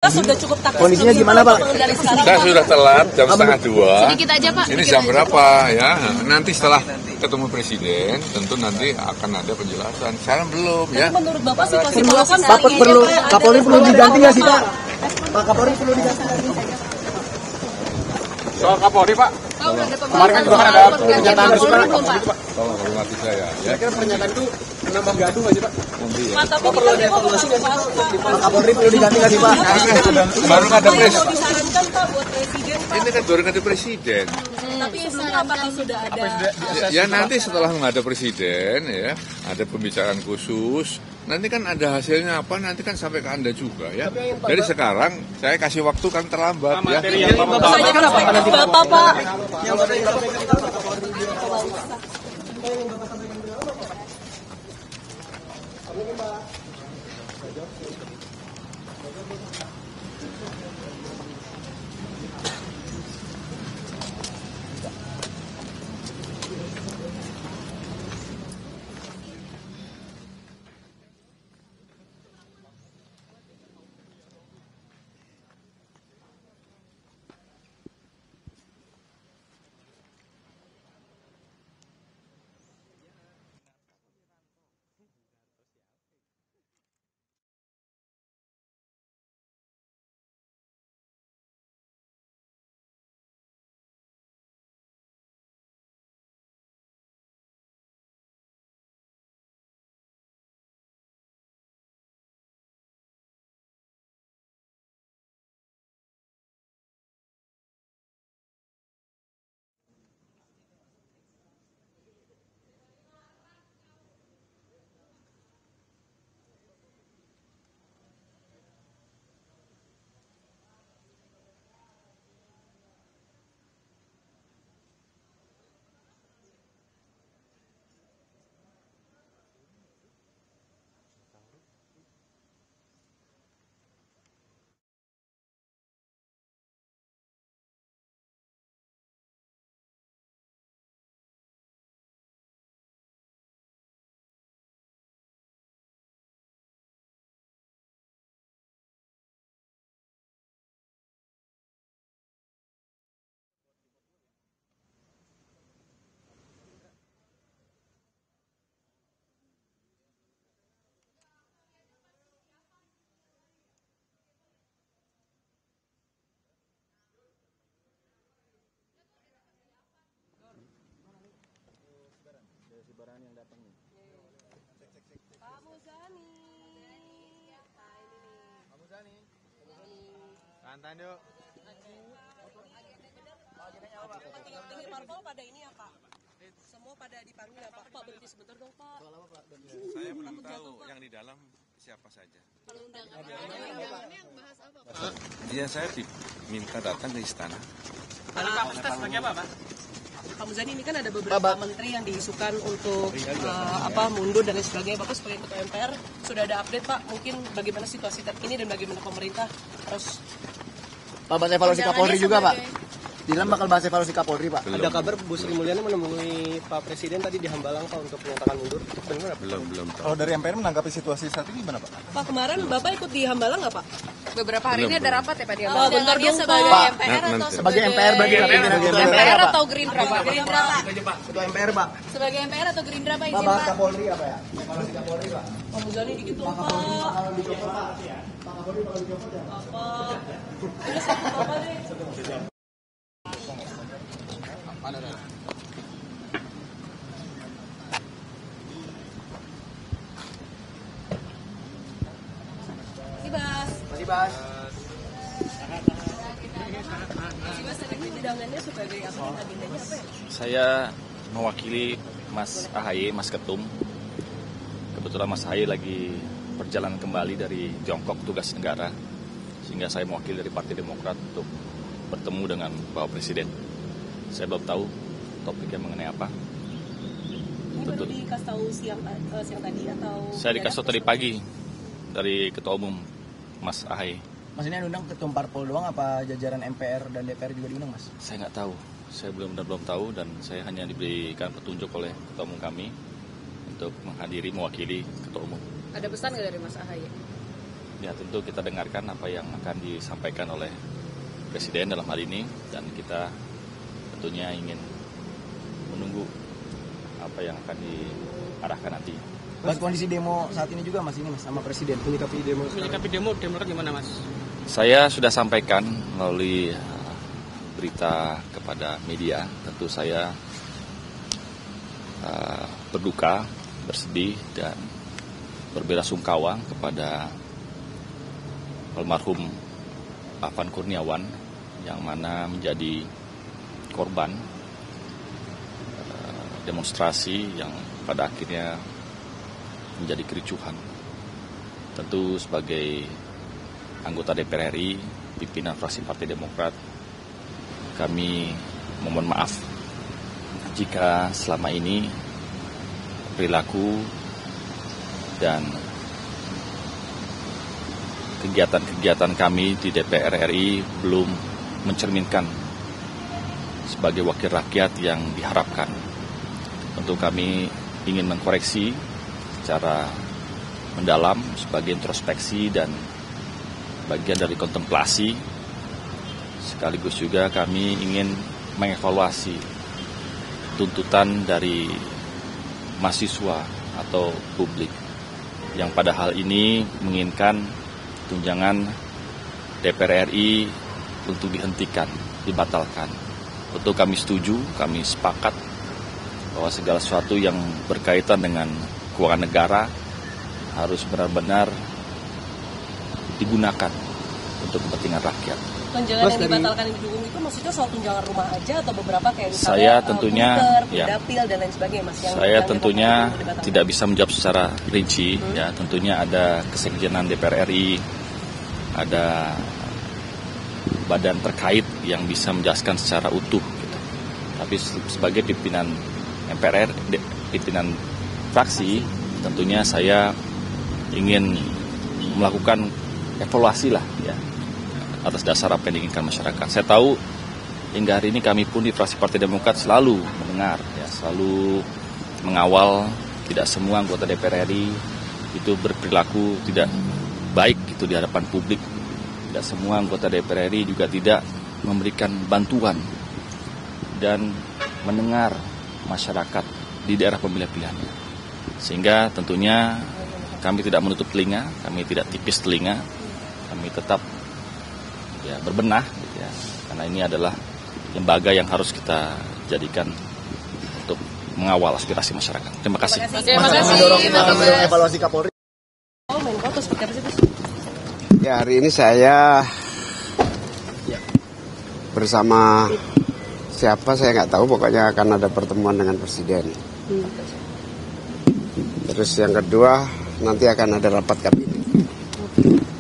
Sudah cukup takut. Kondisinya gimana, Pak? Kita sudah telat jam setengah 2. Sedikit aja, Pak. Ini jam berapa ya? Nanti setelah ketemu presiden, tentu nanti akan ada penjelasan. Sekarang belum ya. Menurut Bapak situasi Kapolri perlu diganti nggak sih, Pak? Pak Kapolri perlu diganti. Soal Kapolri, Pak. Kemarin kan ada pernyataan Tolong hormati saya. Ya. Kira pernyataan itu menambah gaduh nggak sih, Pak? Nanti ya. Tapi perlu evaluasi nggak sih, Pak? Pak Kapolri perlu diganti nggak sih, Pak? Baru ada presiden. Disarankan, Pak, buat presiden, Pak. Ini kan baru ada presiden. Tapi sebelumnya apakah sudah ada? Ya nanti setelah menghadap presiden ya, ada pembicaraan khusus. Nanti kan ada hasilnya apa, nanti kan sampai ke Anda juga ya. Jadi sekarang saya kasih waktu kan terlambat ya. Bapak sampaikan apa nanti, Pak? Santai yuk. Tinggi parpol pada ini ya, Pak? Semua pada dipanggil ya, Pak? Pak, berhenti sebentar dong, Pak. Saya belum tahu yang di dalam siapa saja. Kalau undangannya yang bahas apa, Pak? Iya, saya diminta datang ke istana. Pak Muzani, ini kan ada beberapa menteri yang diisukan untuk mundur dan lain sebagainya. Bapak sebagai Ketua MPR sudah ada update, Pak? Mungkin bagaimana situasi terkini dan bagaimana pemerintah harus... Pak, bahas evaluasi Kapolri juga, Pak. Di dalam bakal bahas evaluasi Kapolri, Pak. Ada kabar Bu Sri Mulyani menemui Pak Presiden tadi di Hambalang, Pak, untuk menyatakan mundur. Itu benar, Pak? Belum tahu. Kalau dari MPR menanggapi situasi saat ini gimana, Pak? Pak, kemarin Bapak ikut di Hambalang nggak, Pak? Beberapa hari ini ada rapat ya Pak di Hambalang. Bentar dong, sebagai Pak. MPR atau Sebagai MPR berarti MPR atau Gerindra Pak? Gerindra Pak. Ketua MPR, Pak. Sebagai MPR atau Gerindra Pak, Pak, izin bahas Pak. Kapolri apa ya? Evaluasi Kapolri, Pak. Pak Muzani dikit dong, Pak. Kalau dicopot, Pak. Pak Kapolri kalau dicopot ya, Pak. Udah sama Bapak deh. Masih bahas. Undangannya sebagai apa? Agendanya apa ya? Saya mewakili Mas AHY, Mas Ketum. Kebetulan Mas AHY lagi perjalanan kembali dari Tiongkok tugas negara, sehingga saya mewakili dari Partai Demokrat untuk bertemu dengan Bapak Presiden. Saya belum tahu topiknya mengenai apa. Ini baru dikasih tahu siang tadi atau? Saya dikasih tahu tadi pagi dari Ketua Umum Mas AHY. Mas, ini undang ketum parpol doang apa jajaran MPR dan DPR juga diundang, Mas? Saya nggak tahu, saya belum tahu, dan saya hanya diberikan petunjuk oleh Ketua Umum kami untuk menghadiri mewakili Ketua Umum. Ada pesan nggak dari Mas AHY? Ya tentu kita dengarkan apa yang akan disampaikan oleh Presiden dalam hal ini, dan kita tentunya ingin menunggu apa yang akan diarahkan nanti. Mas, kondisi demo saat ini juga Mas, ini Mas, sama Presiden. Menyikapi demo gimana Mas? Saya sudah sampaikan melalui berita kepada media, tentu saya berduka, bersedih, dan berbelasungkawa kepada almarhum Afan Kurniawan yang mana menjadi korban demonstrasi yang pada akhirnya menjadi kericuhan. Tentu sebagai anggota DPR RI, pimpinan fraksi Partai Demokrat, kami memohon maaf jika selama ini perilaku dan kegiatan-kegiatan kami di DPR RI belum mencerminkan sebagai wakil rakyat yang diharapkan. Tentu kami ingin mengkoreksi secara mendalam sebagai introspeksi dan bagian dari kontemplasi. Sekaligus juga kami ingin mengevaluasi tuntutan dari mahasiswa atau publik yang pada hal ini menginginkan tunjangan DPR RI untuk dihentikan, dibatalkan. Tentu kami setuju, kami sepakat bahwa segala sesuatu yang berkaitan dengan keuangan negara harus benar-benar digunakan untuk kepentingan rakyat. Tunjangan yang dibatalkan yang didukung itu maksudnya soal tunjangan rumah aja atau beberapa kayak misalnya Saya tentunya, dapil dan lain sebagainya, Mas? Saya tentunya tidak bisa menjawab secara rinci. Ya, tentunya ada kesekjenan DPR RI, ada badan terkait yang bisa menjelaskan secara utuh. Gitu. Tapi sebagai pimpinan MPR, pimpinan fraksi, tentunya saya ingin melakukan evaluasi lah, ya, atas dasar apa yang diinginkan masyarakat. Saya tahu hingga hari ini kami pun di fraksi Partai Demokrat selalu mendengar, ya, selalu mengawal. Tidak semua anggota DPR RI itu berperilaku tidak baik gitu di hadapan publik. Tidak semua anggota DPR RI juga tidak memberikan bantuan dan mendengar masyarakat di daerah pemilihan pilihannya. Sehingga tentunya kami tidak menutup telinga, kami tidak tipis telinga, kami tetap ya berbenah, gitu ya, karena ini adalah lembaga yang harus kita jadikan untuk mengawal aspirasi masyarakat. Terima kasih. Terima kasih. Mendorong evaluasi Kapolri. Menko atau seperti apa sih, Gus? Ya, hari ini saya bersama siapa saya nggak tahu, pokoknya akan ada pertemuan dengan Presiden. Terus yang kedua nanti akan ada rapat kabinet.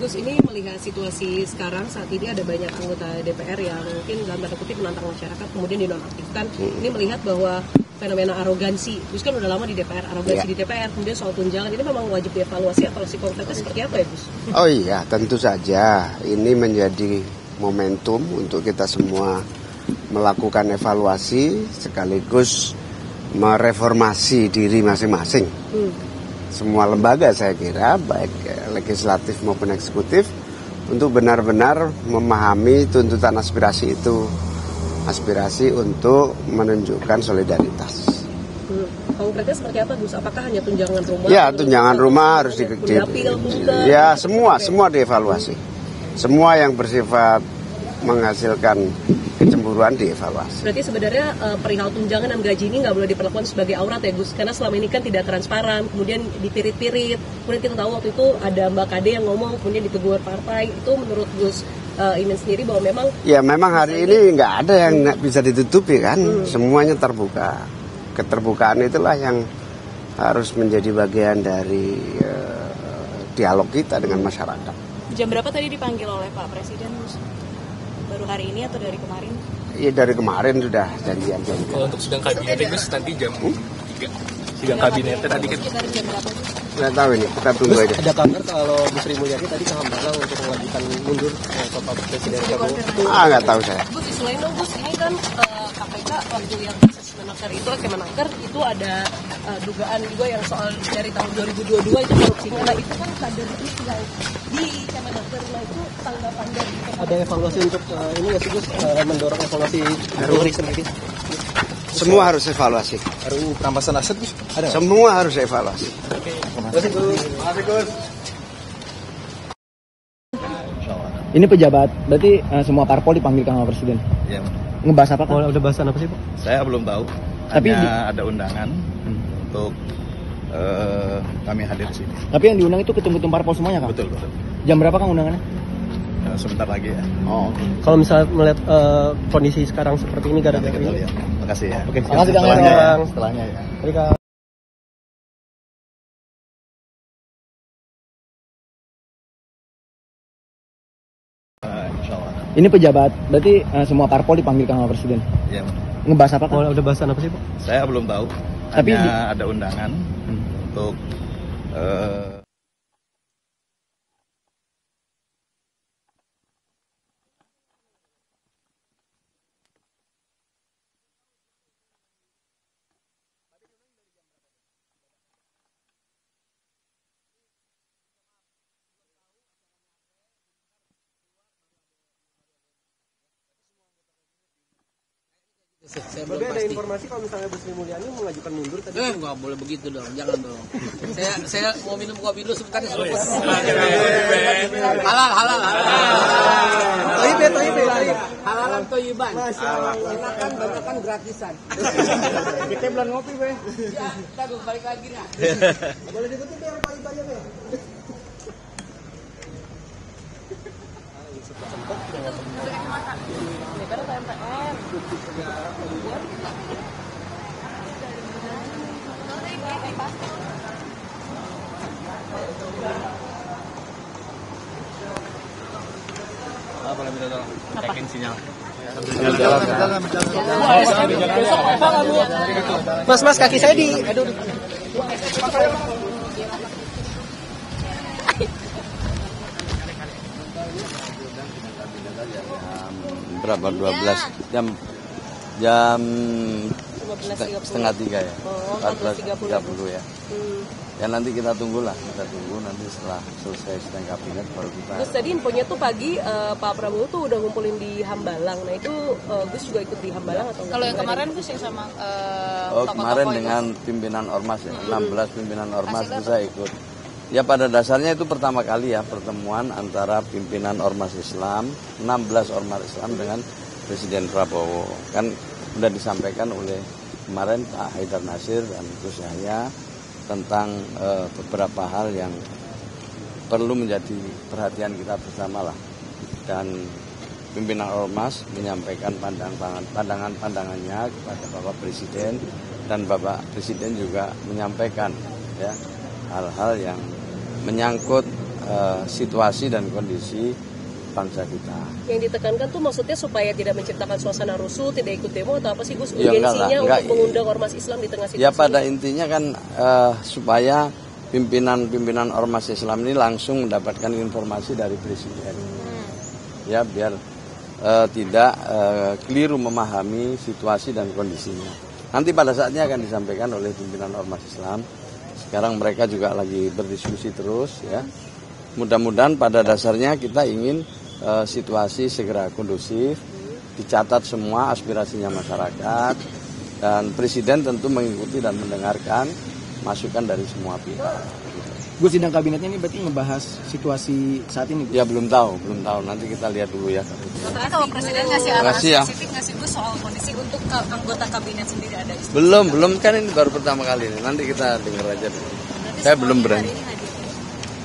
Gus, ini melihat situasi sekarang saat ini ada banyak anggota DPR yang mungkin dalam tanda kutip menantang masyarakat kemudian dinonaktifkan. Ini melihat bahwa fenomena arogansi, Gus kan udah lama di DPR, arogansi di DPR, kemudian soal tunjangan ini memang wajib dievaluasi atau si konkretnya seperti apa ya, Gus? Oh iya, tentu saja ini menjadi momentum untuk kita semua melakukan evaluasi sekaligus mereformasi diri masing-masing. Semua lembaga saya kira, baik legislatif maupun eksekutif, untuk benar-benar memahami tuntutan aspirasi itu. Aspirasi untuk menunjukkan solidaritas. Konkretnya seperti apa, Gus? Apakah hanya tunjangan rumah? Ya, tunjangan rumah harus ya, semua dievaluasi. Semua yang bersifat menghasilkan kecemburuan dievaluasi. Berarti sebenarnya perihal tunjangan dan gaji ini nggak boleh diperlakukan sebagai aurat ya, Gus? Karena selama ini kan tidak transparan, kemudian dipirit-pirit. Kemudian kita tahu waktu itu ada Mbak Kade yang ngomong, kemudian ditegur partai. Itu menurut Gus Imin sendiri bahwa memang... Ya memang hari ini nggak ada yang bisa ditutupi kan, semuanya terbuka. Keterbukaan itulah yang harus menjadi bagian dari dialog kita dengan masyarakat. Jam berapa tadi dipanggil oleh Pak Presiden, Gus? Baru hari ini atau dari kemarin? Iya, dari kemarin sudah janjian-janjian. Kalau untuk sidang kabinet Gus nanti jam 3. Sidang kabinetnya tadi kan Sekitar jam berapa, Gus? Nggak tahu ini, kita tunggu aja. ada kabar kalau Bu Sri Mulyani tadi ke Hambalang untuk mengajukan mundur ke Pak Presiden Prabowo. Nggak tahu saya. Gus, selain dong, Gus, ini kan KPK waktu yang Kemenaker itu, Kemenaker itu ada dugaan juga yang soal dari tahun 2022 itu korupsinya. Nah itu kan kader itu yang di Kemenaker, nah itu tanggapan dari Kemenaker. Ada evaluasi untuk ini nggak sih Gus, mendorong evaluasi Polri sendiri? Semua harus evaluasi. RUU perampasan aset, Gus? Ada nggak? Semua harus evaluasi. Terima kasih, Gus. Ini pejabat, berarti semua parpol dipanggil sama Presiden. Iya. Ngebahas apa, Pak? Oh, udah bahasan apa sih Pak? Saya belum tahu. Tapi hanya ada undangan untuk kami hadir di sini. Tapi yang diundang itu ketum-ketum parpol semuanya, Kang? Betul. Jam berapa, Kang, undangannya? Sebentar lagi ya. Oh, oke. Kalau misalnya melihat kondisi sekarang seperti ini gara-gara Nanti kita ini. lihat. Makasih ya. Oke, Makasih, Kang. Setelahnya ya. Kang. Setelahnya ya. Baik, Kang. Insya Allah. Ini pejabat, berarti semua parpol dipanggil sama Presiden. Iya. Ngebahas apa, Kang? Oh, udah bahasan apa sih Pak? Saya belum tahu. Tapi hanya ada undangan untuk Tapi ada informasi kalau misalnya Bu Sri Mulyani mengajukan mundur tadi. Nggak boleh begitu dong, jangan dong. Saya mau minum kopi dulu sebentar ya. Halal. Toyib. Halalan toyiban. Enakan banyakan gratisan. Kita belum ngopi, Be. Ya, kita balik lagi nah. Boleh diikutin biar pagi-pagi, Be. Boleh minta tolong checkin sinyal. Mas, kaki saya di. Aduh. Berapa? 12 jam 12:30 ya. 14:30 ya. Ya nanti kita tunggu nanti setelah selesai sidang kabinet baru kita. Gus, tadi infonya tuh pagi Pak Prabowo tuh udah ngumpulin di Hambalang. Nah itu Gus juga ikut di Hambalang atau enggak? Kalau yang kemarin Gus yang sama Kemarin dengan pimpinan Ormas ya, 16 pimpinan Ormas itu saya ikut. Ya pada dasarnya itu pertama kali ya pertemuan antara pimpinan Ormas Islam, 16 Ormas Islam dengan Presiden Prabowo. Kan sudah disampaikan oleh kemarin Pak Haidar Nasir dan Gus Yahya tentang beberapa hal yang perlu menjadi perhatian kita bersama lah. Dan pimpinan Ormas menyampaikan pandangannya kepada Bapak Presiden, dan Bapak Presiden juga menyampaikan ya hal-hal yang menyangkut situasi dan kondisi bangsa kita. Yang ditekankan tuh maksudnya supaya tidak menciptakan suasana rusuh, tidak ikut demo atau apa sih Gus? Ya, Urgensinya enggak. untuk mengundang Ormas Islam di tengah situasi Ya pada intinya kan supaya pimpinan Ormas Islam ini langsung mendapatkan informasi dari Presiden. Ya biar tidak keliru memahami situasi dan kondisinya. Nanti pada saatnya akan disampaikan oleh pimpinan Ormas Islam. Sekarang mereka juga lagi berdiskusi terus ya. Mudah-mudahan pada dasarnya kita ingin situasi segera kondusif, dicatat semua aspirasinya masyarakat, dan Presiden tentu mengikuti dan mendengarkan masukan dari semua pihak. Gus, sidang kabinetnya ini berarti ngebahas situasi saat ini, Gus? Ya belum tahu. Nanti kita lihat dulu ya. Tapi kalau Presiden ngasih arahan spesifik ngasih Gus soal kondisi untuk anggota kabinet sendiri ada istilah. Belum kan ini baru pertama kali ini. Nanti kita dengar aja dulu. Saya belum berani.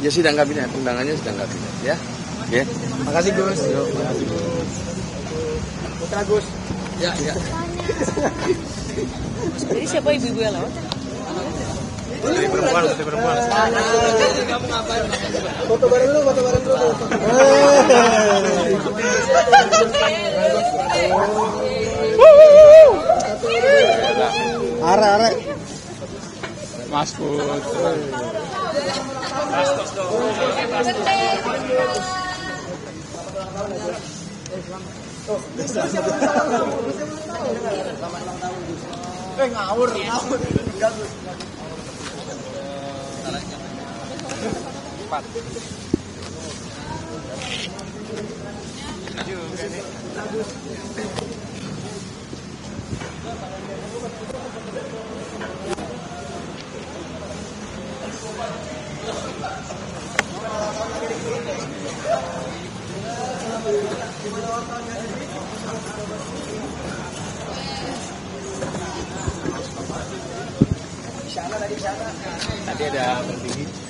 Ya sidang kabinet, undangannya sidang kabinet ya. Oke. Makasih, Gus. Putra Gus. Ya. Jadi siapa ibu-ibu yang lewat? Putri perempuan. Kamu ngapain? Foto bareng dulu. Are. Mas Put. Ngawur. Tadi ada berdiri.